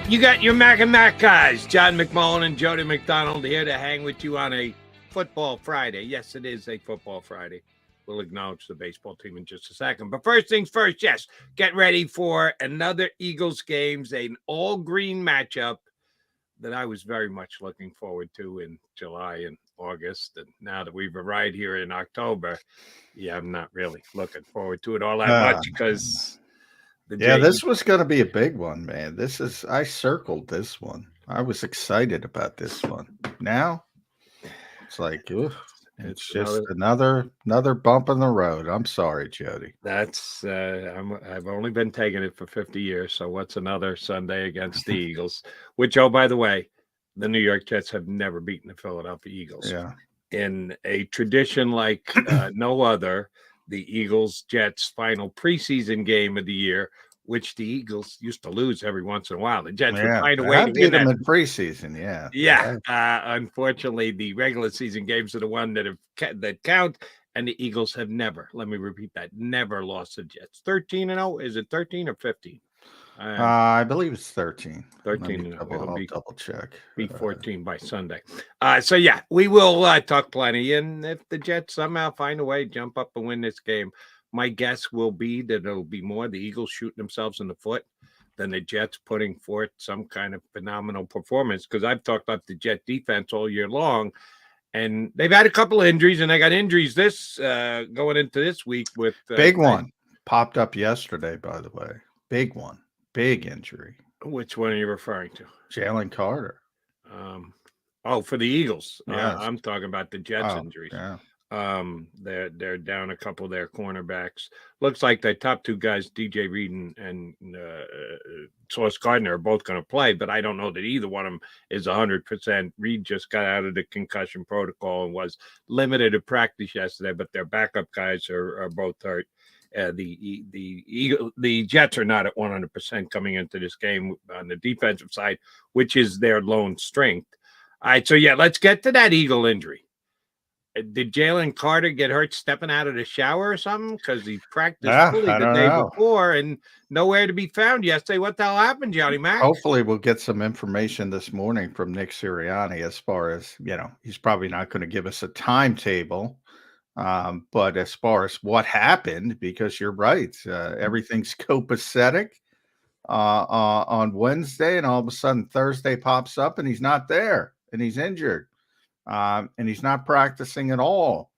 You got your Mac and Mac guys, John McMullen and Jody McDonald, here to hang with you on a football Friday. Yes, it is a football Friday. We'll acknowledge the baseball team in just a second. But first things first, yes, get ready for another Eagles games, an all-green matchup that I was very much looking forward to in July and August. And now that we've arrived here in October, yeah, I'm not really looking forward to it all that much because this was going to be a big one, man. I circled this one. I was excited about this one. Now it's like, oof, it's just another bump in the road. I'm sorry, Jody. That's I've only been taking it for 50 years. So what's another Sunday against the Eagles? Which, oh, by the way, the New York Jets have never beaten the Philadelphia Eagles. Yeah. In a tradition like no other, the Eagles-Jets final preseason game of the year, which the Eagles used to lose every once in a while. The Jets would find a way to beat them in preseason. Yeah. Yeah. Unfortunately, the regular season games are the one that count, and the Eagles have never, let me repeat that, never lost the Jets. 13-0. Is it 13 or 15? I believe it's 13. 13. I'll double check. Be 14 by Sunday. So, yeah, we will talk plenty. And if the Jets somehow find a way to jump up and win this game, my guess will be that it'll be more the Eagles shooting themselves in the foot than the Jets putting forth some kind of phenomenal performance. Because I've talked about the Jet defense all year long. And they've had a couple of injuries, and they got injuries going into this week with big one popped up yesterday, by the way. Big one. Big injury. Which one are you referring to? Jalen Carter. For the Eagles. Yes. I'm talking about the Jets injuries. Yeah. They're down a couple of their cornerbacks. Looks like the top two guys, DJ Reed and Sauce Gardner, are both going to play, but I don't know that either one of them is 100%. Reed just got out of the concussion protocol and was limited to practice yesterday, but their backup guys are both hurt. The Jets are not at 100% coming into this game on the defensive side, which is their lone strength. All right, so yeah, let's get to that Eagle injury. Did Jalen Carter get hurt stepping out of the shower or something? Because he practiced fully the day before and nowhere to be found yesterday. What the hell happened, Johnny Mac? Hopefully we'll get some information this morning from Nick Sirianni as far as, he's probably not going to give us a timetable. But as far as what happened, because you're right, everything's copacetic on Wednesday, and all of a sudden Thursday pops up and he's not there and he's injured. And he's not practicing at all.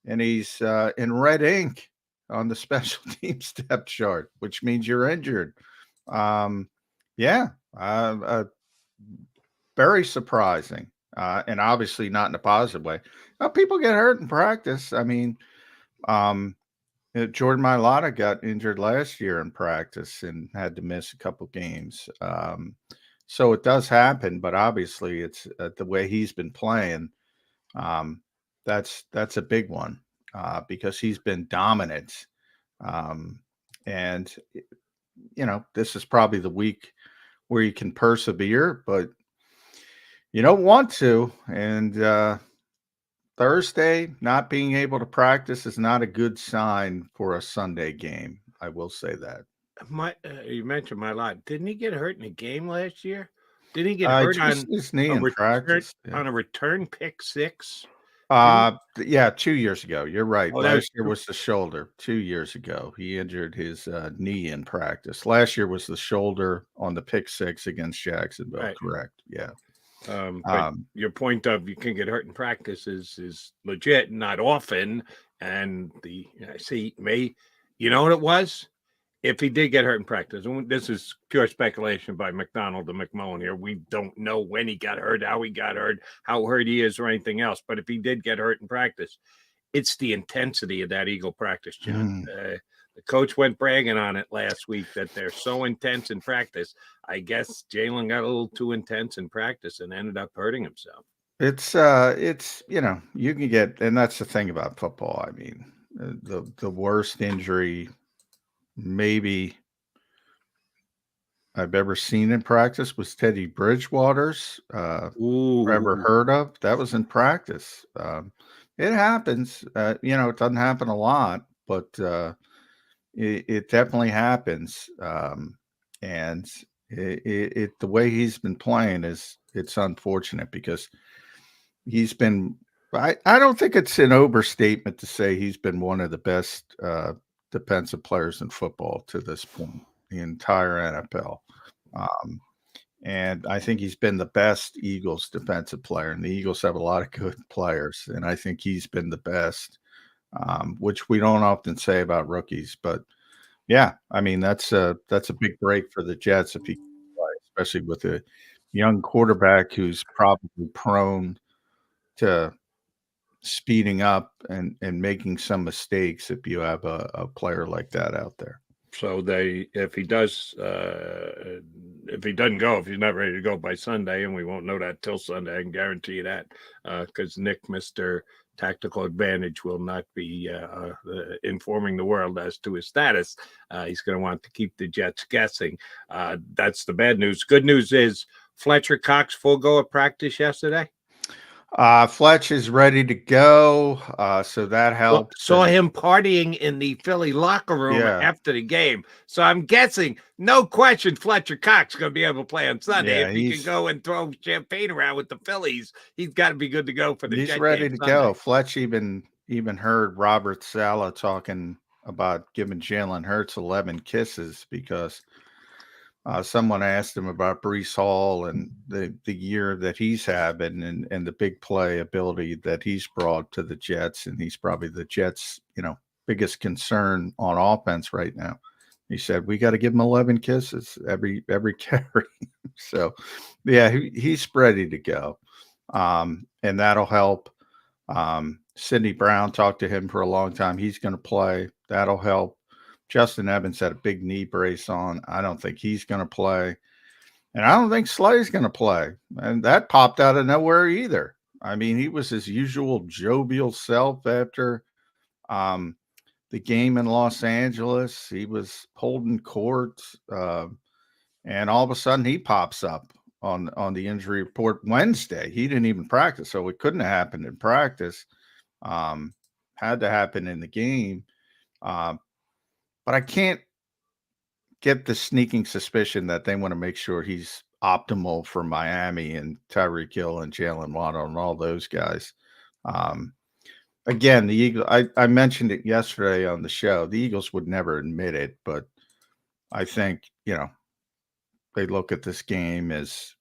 And he's in red ink on the special teams depth chart, which means you're injured. Very surprising. And obviously not in a positive way. Now, people get hurt in practice. I mean, Jordan Mailata got injured last year in practice and had to miss a couple games. So it does happen, but obviously it's the way he's been playing. That's a big one because he's been dominant. And, this is probably the week where you can persevere, but you don't want to. And Thursday, not being able to practice is not a good sign for a Sunday game. I will say that. You mentioned Mailata. Didn't he get hurt in a game last year? Didn't he get hurt on his knee in practice on a return pick six? 2 years ago. You're right. Last year was the shoulder. 2 years ago, he injured his knee in practice. Last year was the shoulder on the pick six against Jacksonville. Right. Correct. Yeah. But your point of you can get hurt in practice is legit, not often. And you know what it was? If he did get hurt in practice, and this is pure speculation by McDonald and McMullen here. We don't know when he got hurt, how he got hurt, how hurt he is, or anything else. But if he did get hurt in practice, it's the intensity of that Eagle practice, John. The coach went bragging on it last week that they're so intense in practice. I guess Jalen got a little too intense in practice and ended up hurting himself. It's you can get, and that's the thing about football. I mean, the worst injury maybe I've ever seen in practice was Teddy Bridgewater's. Ever heard of? That was in practice. It happens. It doesn't happen a lot, but it definitely happens. And The way he's been playing it's unfortunate because he's been. I don't think it's an overstatement to say he's been one of the best defensive players in football to this point, the entire NFL. Um, and I think he's been the best Eagles defensive player. And the Eagles have a lot of good players, and I think he's been the best, which we don't often say about rookies. But yeah, I mean that's a big break for the Jets if he can play, especially with a young quarterback who's probably prone to speeding up and making some mistakes if you have a player like that out there. So if he doesn't go, if he's not ready to go by Sunday, and we won't know that till Sunday, I can guarantee you that, because Nick, Mr. Tactical Advantage, will not be informing the world as to his status. He's going to want to keep the Jets guessing. That's the bad news. Good news is Fletcher Cox full go at practice yesterday. Fletch is ready to go, so that helps. Saw him partying in the Philly locker room after the game. So I'm guessing, no question, Fletcher Cox is going to be able to play on Sunday. If he can go and throw champagne around with the Phillies, he's got to be good to go for the Jets. He's ready to go. Fletch even heard Robert Saleh talking about giving Jalen Hurts 11 kisses because someone asked him about Breece Hall and the year that he's having and the big play ability that he's brought to the Jets. And he's probably the Jets, biggest concern on offense right now. He said, we got to give him 11 kisses every carry. So, yeah, he's ready to go. And that'll help. Sidney Brown talked to him for a long time. He's going to play. That'll help. Justin Evans had a big knee brace on. I don't think he's going to play. And I don't think Slay's going to play. And that popped out of nowhere either. I mean, he was his usual jovial self after the game in Los Angeles. He was holding court. And all of a sudden he pops up on the injury report Wednesday. He didn't even practice. So it couldn't have happened in practice. Had to happen in the game. But I can't get the sneaking suspicion that they want to make sure he's optimal for Miami and Tyreek Hill and Jalen Waddle and all those guys. Again, the Eagles, I mentioned it yesterday on the show. The Eagles would never admit it, but I think, they look at this game as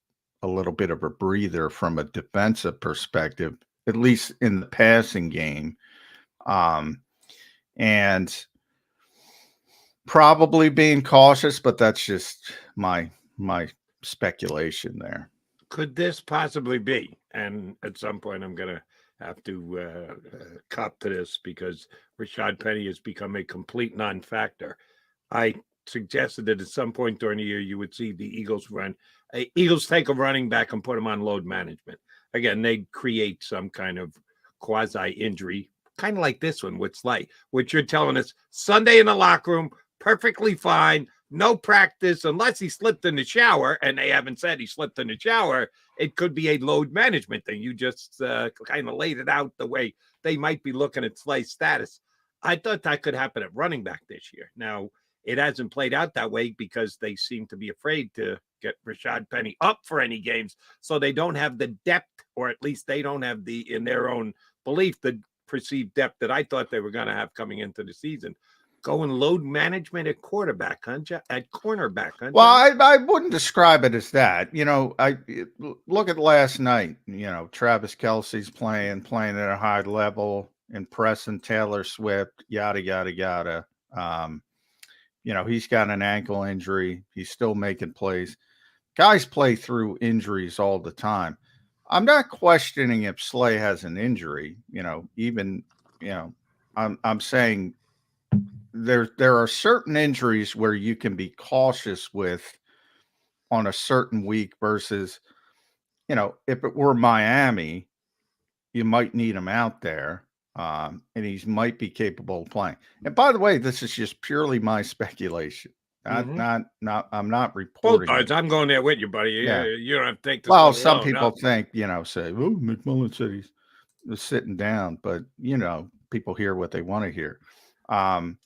a little bit of a breather from a defensive perspective, at least in the passing game. And probably being cautious, but that's just my speculation there. Could this possibly be? And at some point, I'm going to have to cop to this because Rashad Penny has become a complete non-factor. I suggested that at some point during the year, you would see the Eagles take a running back and put him on load management. Again, they create some kind of quasi-injury, kind of like this one with Slay, which you're telling us Sunday in the locker room, perfectly fine, no practice, unless he slipped in the shower, and they haven't said he slipped in the shower. It could be a load management thing. You just kind of laid it out the way they might be looking at Slay's status. I thought that could happen at running back this year. Now, it hasn't played out that way because they seem to be afraid to get Rashad Penny up for any games, so they don't have the depth, or at least they don't have in their own belief, the perceived depth that I thought they were going to have coming into the season. Going load management at quarterback, at cornerback. Well, I wouldn't describe it as that. I look at last night. Travis Kelce's playing at a high level, impressing Taylor Swift, yada yada yada. He's got an ankle injury. He's still making plays. Guys play through injuries all the time. I'm not questioning if Slay has an injury. I'm saying there are certain injuries where you can be cautious with on a certain week versus, if it were Miami, you might need him out there, and he might be capable of playing. And by the way, this is just purely my speculation. I'm not reporting. Both sides. I'm going there with you, buddy. Yeah. You don't have to think this. Well, some people think, say, oh, McMullen said he's sitting down, but people hear what they want to hear. I'm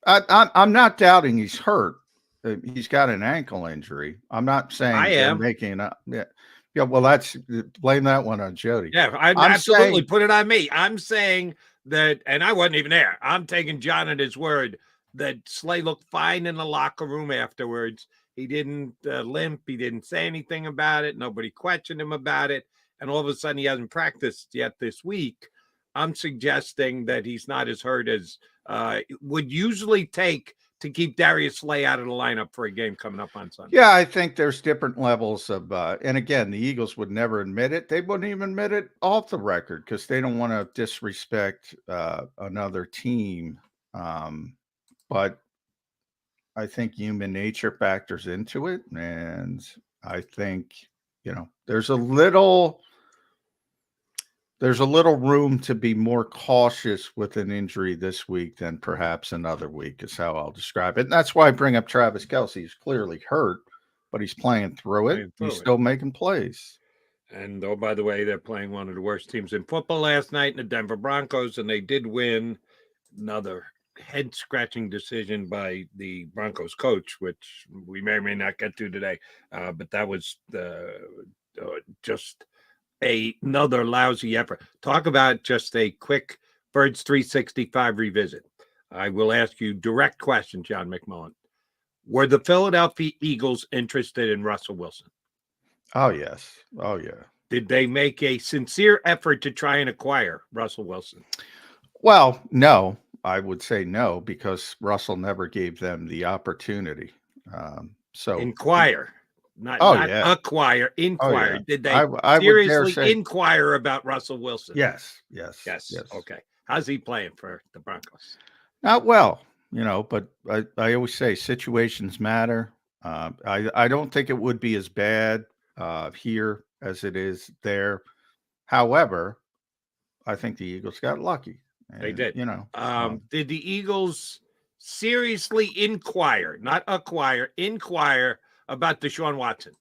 not doubting he's hurt. he's got an ankle injury. I'm not I saying they're am. making up. Yeah, yeah. Well, that's blame that one on Jody. Yeah, I I'm absolutely saying, put it on me. I'm saying that, and I wasn't even there. I'm taking John at his word that Slay looked fine in the locker room afterwards. He didn't limp. He didn't say anything about it. Nobody questioned him about it. And all of a sudden, he hasn't practiced yet this week. I'm suggesting that he's not as hurt as would usually take to keep Darius Slay out of the lineup for a game coming up on Sunday. yeah, I think there's different levels of, and again, the Eagles would never admit it. They wouldn't even admit it off the record because they don't want to disrespect another team. But I think human nature factors into it, and I think there's a little room to be more cautious with an injury this week than perhaps another week, is how I'll describe it. And that's why I bring up Travis Kelce. He's clearly hurt, but he's playing through it. He's still making plays. And oh, by the way, they're playing one of the worst teams in football last night in the Denver Broncos, and they did win. Another head-scratching decision by the Broncos coach, which we may or may not get to today. But that was just another lousy effort. Talk about just a quick Birds 365 revisit. I will ask you direct question, John McMullen. Were the Philadelphia Eagles interested in Russell Wilson? Oh, yes. Oh, yeah. Did they make a sincere effort to try and acquire Russell Wilson? Well, no. I would say no, because Russell never gave them the opportunity. So inquire. Not acquire, inquire. Oh, yeah. Did they I seriously inquire about Russell Wilson? Yes. Okay. How's he playing for the Broncos? Not well, but I always say situations matter. I don't think it would be as bad here as it is there. However, I think the Eagles got lucky. And, they did. Did the Eagles seriously inquire, not acquire, inquire about Deshaun Watson?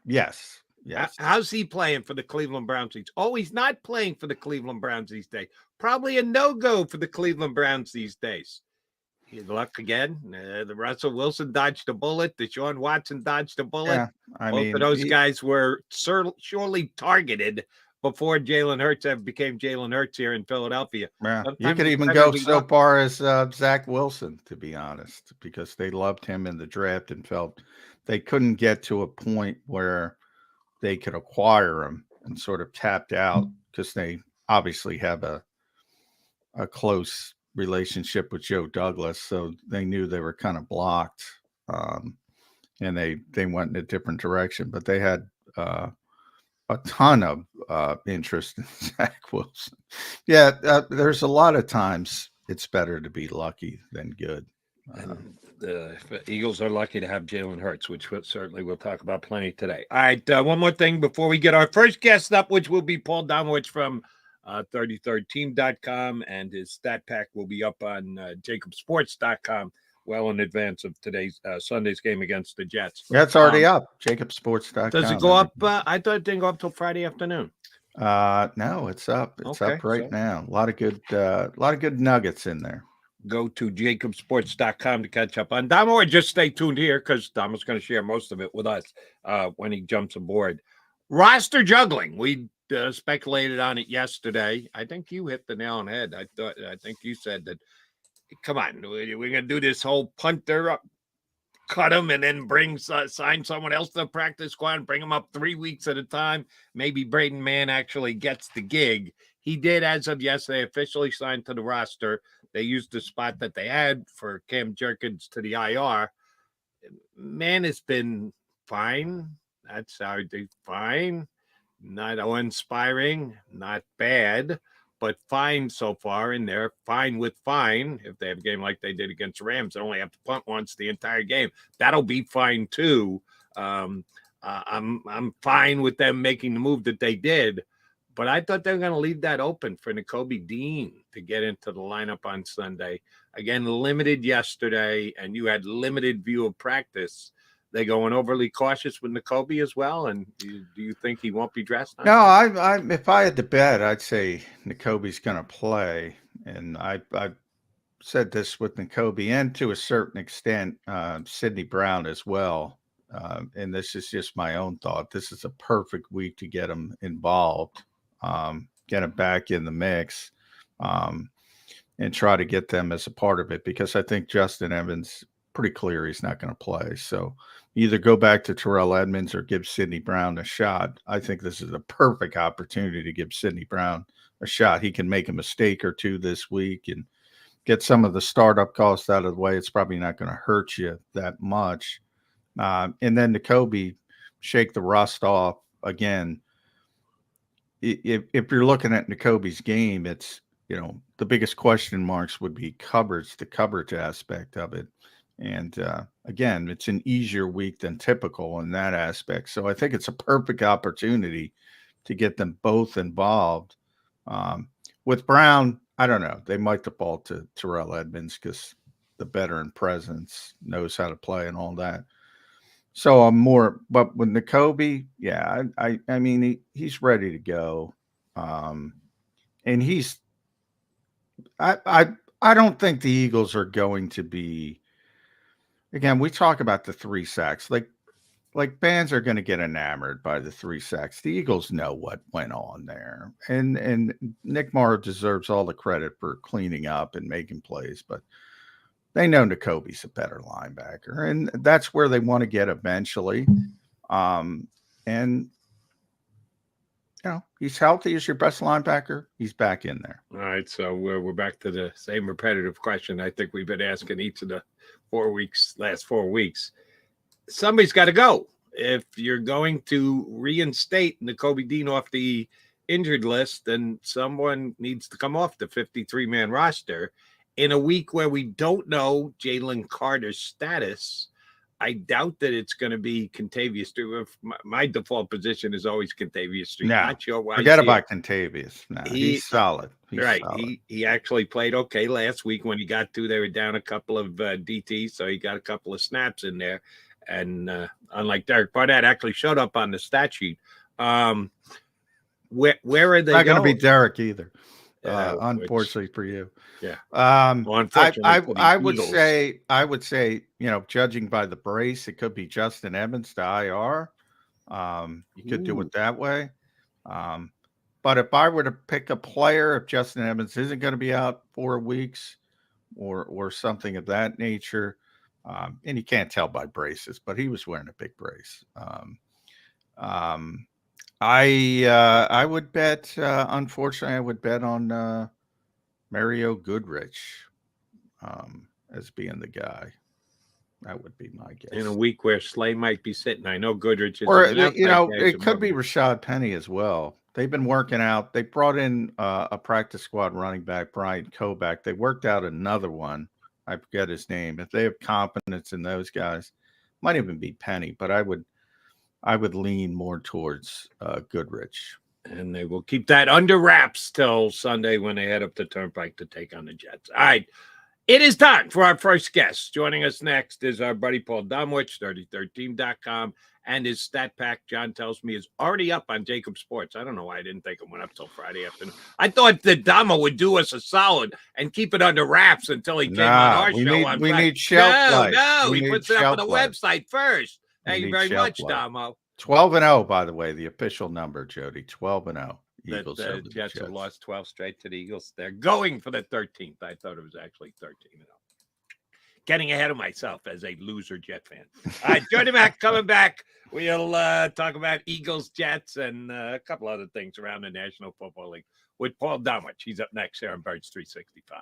Yes. How's he playing for the Cleveland Browns? Oh, he's not playing for the Cleveland Browns these days. Probably a no-go for the Cleveland Browns these days. His luck again. The Russell Wilson dodged a bullet. Deshaun Watson dodged a bullet. Yeah, Both of those guys were surely targeted before Jalen Hurts became Jalen Hurts here in Philadelphia. Yeah. You could even go so far as Zach Wilson, to be honest, because they loved him in the draft and felt they couldn't get to a point where they could acquire him, and sort of tapped out because they obviously have a close relationship with Joe Douglas. So they knew they were kind of blocked, and they went in a different direction. But they had a ton of interest in Zach Wilson. Yeah, there's a lot of times it's better to be lucky than good. The Eagles are lucky to have Jalen Hurts, which certainly we'll talk about plenty today. All right, one more thing before we get our first guest up, which will be Paul Domowitch from 33rdteam.com, and his stat pack will be up on JAKIBSports.com well in advance of today's Sunday's game against the Jets. That's already up. JAKIBSports.com. Does it go up? I thought it didn't go up till Friday afternoon. No, it's up. It's up right now. A lot of good nuggets in there. Go to JAKIBSports.com to catch up on Damo, or just stay tuned here because Damo's going to share most of it with us when he jumps aboard. Roster juggling. We speculated on it yesterday. I think you hit the nail on the head. I think you said that, come on, we're going to do this whole punter up, cut him, and then sign someone else to the practice squad and bring him up 3 weeks at a time. Maybe Braden Mann actually gets the gig. He did, as of yesterday, officially signed to the roster. They used the spot that they had for Cam Jerkins to the IR. Mann has been fine. That's how they fine. Not uninspiring, not bad, but fine so far. And they're fine with fine. If they have a game like they did against the Rams, they only have to punt once the entire game. That'll be fine too. I'm fine with them making the move that they did. But I thought they were going to leave that open for Nakobe Dean to get into the lineup on Sunday. Again, limited yesterday, and you had limited view of practice. They going overly cautious with Nakobe as well? And do you think he won't be dressed? No, if I had to bet, I'd say Nakobe's going to play. And I said this with N'Kobe and to a certain extent, Sidney Brown as well. And this is just my own thought. This is a perfect week to get him involved, get him back in the mix, and try to get them as a part of it, because I think Justin Evans, pretty clear he's not going to play. So either go back to Terrell Edmonds or give Sidney Brown a shot. I think this is a perfect opportunity to give Sidney Brown a shot. He can make a mistake or two this week and get some of the startup costs out of the way. It's probably not going to hurt you that much. And then N'Kobe, shake the rust off again. If you're looking at N'Kobe's game, it's, the biggest question marks would be the coverage aspect of it. And again, it's an easier week than typical in that aspect. So I think it's a perfect opportunity to get them both involved. With Brown, I don't know. They might default to Terrell Edmonds because the veteran presence, knows how to play and all that. So I'm more, but with N'Kobe, yeah, I mean, he's ready to go. And I don't think the Eagles are going to be, again, we talk about the 3 sacks. Like fans are going to get enamored by the 3 sacks. The Eagles know what went on there. And Nick Morrow deserves all the credit for cleaning up and making plays, but they know N'Kobe's a better linebacker, and that's where they want to get eventually. And he's healthy as your best linebacker. He's back in there. All right, so we're back to the same repetitive question I think we've been asking each of the last 4 weeks. Somebody's got to go. If you're going to reinstate N'Kobe Dean off the injured list, then someone needs to come off the 53-man roster. In a week where we don't know Jalen Carter's status, I doubt that it's going to be Contavious Street. My default position is always Contavious Street. No, not sure why. Forget about Contavious. No, he's solid. Right. Solid. He actually played okay last week when he got to. They were down a couple of DTs, so he got a couple of snaps in there. And unlike Derek Barnett, actually showed up on the stat sheet. Where are they? Not going to be Derek either. Unfortunately for you. Yeah. Unfortunately, I would say, judging by the brace, it could be Justin Evans to IR. You could do it that way. But if I were to pick a player, if Justin Evans isn't going to be out 4 weeks or something of that nature, and you can't tell by braces, but he was wearing a big brace. I would bet, unfortunately, I would bet on Mario Goodrich as being the guy. That would be my guess. In a week where Slay might be sitting, I know Goodrich is. Or, it could be Rashad Penny as well. They've been working out. They brought in a practice squad running back, Brian Kovac. They worked out another one. I forget his name. If they have confidence in those guys, might even be Penny, but I would lean more towards Goodrich. And they will keep that under wraps till Sunday when they head up to Turnpike to take on the Jets. All right. It is time for our first guest. Joining us next is our buddy Paul Domwich, 33team.com, and his stat pack, John tells me, is already up on JAKIB Sports. I don't know why I didn't think it went up till Friday afternoon. I thought that Damo would do us a solid and keep it under wraps until he came on our show on Friday. We need shelf life. No, he puts it up on the website first. Thank you very much, Damo. 12-0, by the way, the official number, Jody. 12-0. Eagles. The Jets have lost 12 straight to the Eagles. They're going for the 13th. I thought it was actually 13-0. Getting ahead of myself as a loser Jet fan. All right, Jody Mack coming back. We'll talk about Eagles, Jets, and a couple other things around the National Football League with Paul Domwich. He's up next here on Birds 365.